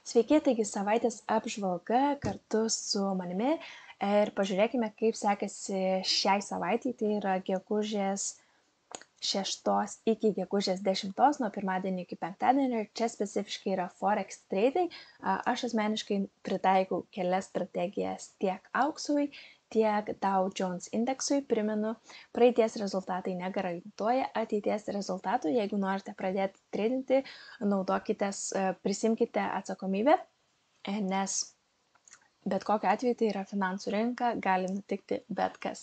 Sveiki, taigi savaitės apžvalga kartu su manimi ir pažiūrėkime, kaip sekasi šiai savaitei, tai yra gegužės 6 iki gegužės 10, nuo pirmadienio iki penktadienio, ir čia specifiškai yra Forex trading. Aš asmeniškai pritaikau kelias strategijas tiek auksui, tiek Dow Jones indeksui. Primenu, praeities rezultatai negarantuoja ateities rezultatų. Jeigu norite pradėti tradinti, naudokitės, prisimkite atsakomybę, nes bet kokiu atveju tai yra finansų rinka, gali nutikti bet kas.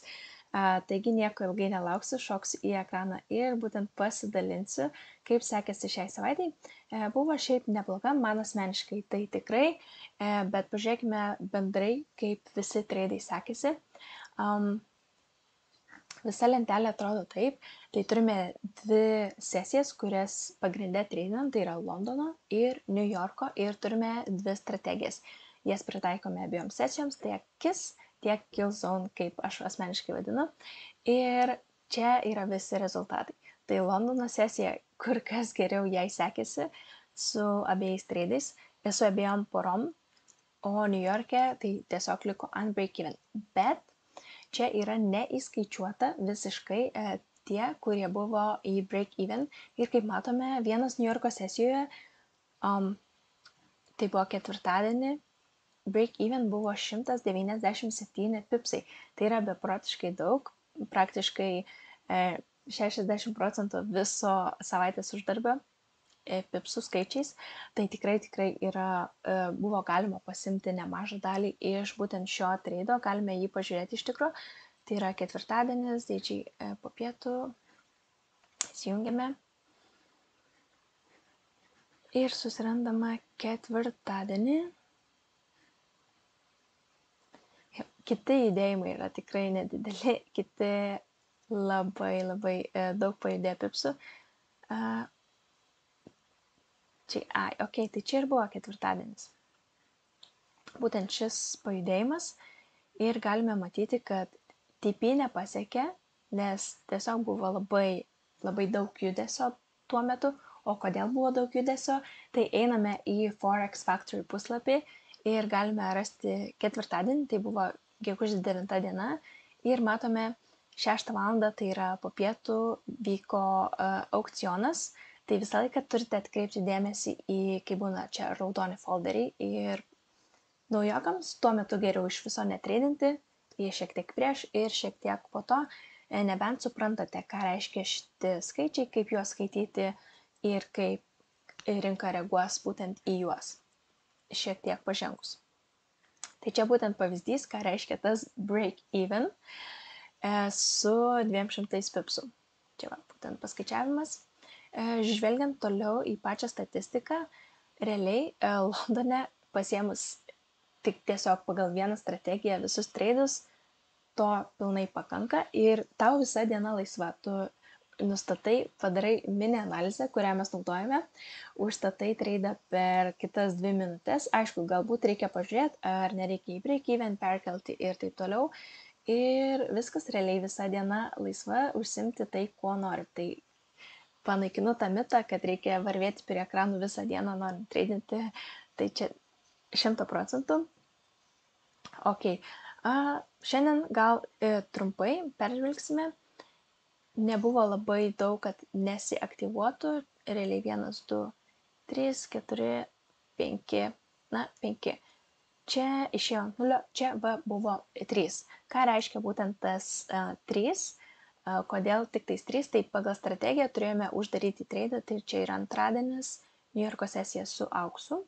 Taigi nieko ilgai nelauksiu, šoksiu į ekraną ir būtent pasidalinsiu, kaip sekėsi šiai savaitei. Buvo šiaip nebloga, man asmeniškai tai tikrai, bet pažiūrėkime bendrai, kaip visi tradai sekėsi. Visa lentelė atrodo taip, tai turime dvi sesijas, kurias pagrindė tradinam, tai yra Londono ir New Yorko, ir turime dvi strategijas. Jas pritaikome abiejoms sesijoms, tiek KISS, tiek Kill Zone, kaip aš asmeniškai vadinu. Ir čia yra visi rezultatai. Tai Londono sesija kur kas geriau jai sekėsi su abiejais tradais, su abiejom porom, o New York'e tai tiesiog liko ant break-even. Bet čia yra neįskaičiuota visiškai tie, kurie buvo į break-even. Ir kaip matome, vienas New Yorko sesijoje, tai buvo ketvirtadienį, break-even buvo 197 pipsai. Tai yra beprotiškai daug, praktiškai 60% viso savaitės uždarbio pipsų skaičiais. Tai tikrai yra, buvo galima pasimti nemažą dalį iš būtent šio trado, galime jį pažiūrėti iš tikrųjų. Tai yra ketvirtadienis, dėdžiai po pietų, įsijungiame ir susirandama ketvirtadienį. Kiti judėjimai yra tikrai nedideli, kiti labai daug pajudėjo pipsų. Tai čia ir buvo ketvirtadienis. Būtent šis pajudėjimas, ir galime matyti, kad TP nepasiekė, nes tiesiog buvo labai daug judesio tuo metu. O kodėl buvo daug judesio, tai einame į Forex Factory puslapį ir galime rasti ketvirtadienį, tai buvo gegužės 9 diena, ir matome 6 valandą, tai yra po pietų, vyko aukcionas. Tai visą laiką turite atkreipti dėmesį į, kai būna čia raudoni folderiai, ir naujokams tuo metu geriau iš viso netradinti, jie šiek tiek prieš ir šiek tiek po to, nebent suprantate, ką reiškia šitie skaičiai, kaip juos skaityti ir kaip rinka reaguos būtent į juos šiek tiek pažengus. Tai čia būtent pavyzdys, ką reiškia tas break-even su 200 pipsų. Čia būtent paskaičiavimas. Žvelgiant toliau į pačią statistiką, realiai Londone pasiemus tik tiesiog pagal vieną strategiją visus tradus, to pilnai pakanka ir tau visa diena laisva. Tu nustatai, padarai mini analizę, kurią mes naudojame, užstatai tradą per kitas 2 minutės. Aišku, galbūt reikia pažiūrėti, ar nereikia į break-even perkelti ir taip toliau. Ir viskas realiai visa diena laisva užsimti tai, kuo nori. Tai panaikinu tą mitą, kad reikia varvėti prie ekranų visą dieną norint tradinti. Tai čia 100%. Ok. Šiandien gal trumpai peržvelgsime. Nebuvo labai daug, kad nesiaktyvuotų. Realiai 1, 2, 3, 4, 5, 5. Čia išėjo 0, čia buvo 3. Ką reiškia būtent tas 3? Kodėl tik tais 3? Tai pagal strategiją turėjome uždaryti tradą, tai čia yra antradienis, New Yorko sesija su auksu.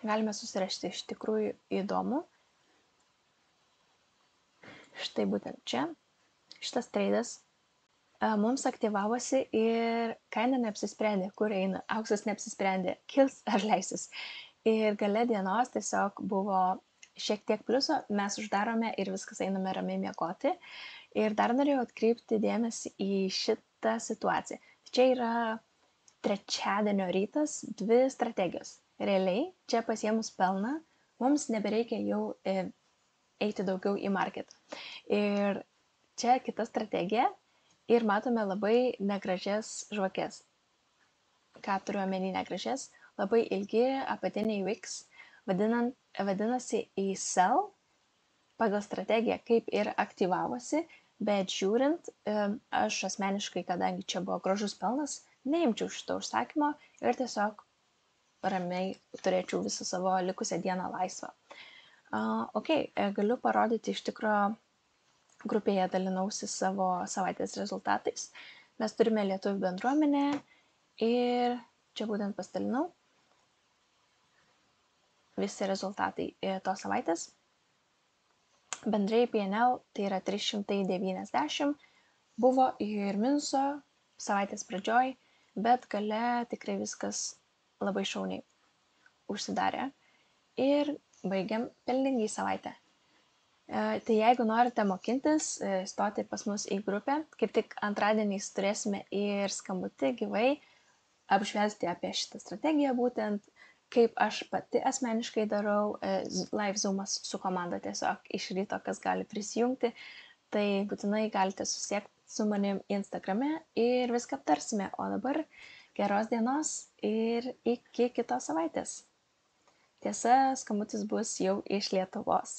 Galime susirašti, iš tikrųjų įdomu. Štai būtent čia. Šitas tradas mums aktyvavosi ir kaina neapsisprendė, kur eina. Auksas neapsisprendė, kils ar leisis. Ir gale dienos tiesiog buvo šiek tiek pliuso, mes uždarome ir viskas, einame ramiai miegoti. Ir dar norėjau atkreipti dėmesį į šitą situaciją. Čia yra trečiadienio rytas, 2 strategijos. Realiai, čia pasiėmus pelną, mums nebereikia jau eiti daugiau į marketą. Ir čia kita strategija ir matome labai negražias žvakes. ką turiu omeny negražės, labai ilgi apatiniai wigs, vadinasi ACell, pagal strategiją kaip ir aktyvavosi, bet žiūrint, aš asmeniškai, kadangi čia buvo gražus pelnas, neimčiau šito užsakymo ir tiesiog ramiai turėčiau visą savo likusią dieną laisvą. Galiu parodyti, iš tikro grupėje dalinausi savo savaitės rezultatais. Mes turime lietuvių bendruomenę ir čia būtent pasidalinau visi rezultatai tos savaitės. Bendrai PNL tai yra 390, buvo ir minuso savaitės pradžioj, bet gale tikrai viskas labai šauniai užsidarė ir baigiam pelningai savaitę. Tai jeigu norite mokintis, stoti pas mus į grupę, kaip tik antradieniais turėsime ir skambutį gyvai, apžvelgti apie šitą strategiją būtent, kaip aš pati asmeniškai darau, live zoomas su komanda tiesiog iš ryto, kas gali prisijungti, tai būtinai galite susiekti su manim Instagrame ir viską aptarsime. O dabar geros dienos ir iki kitos savaitės. Tiesa, skambutis bus jau iš Lietuvos.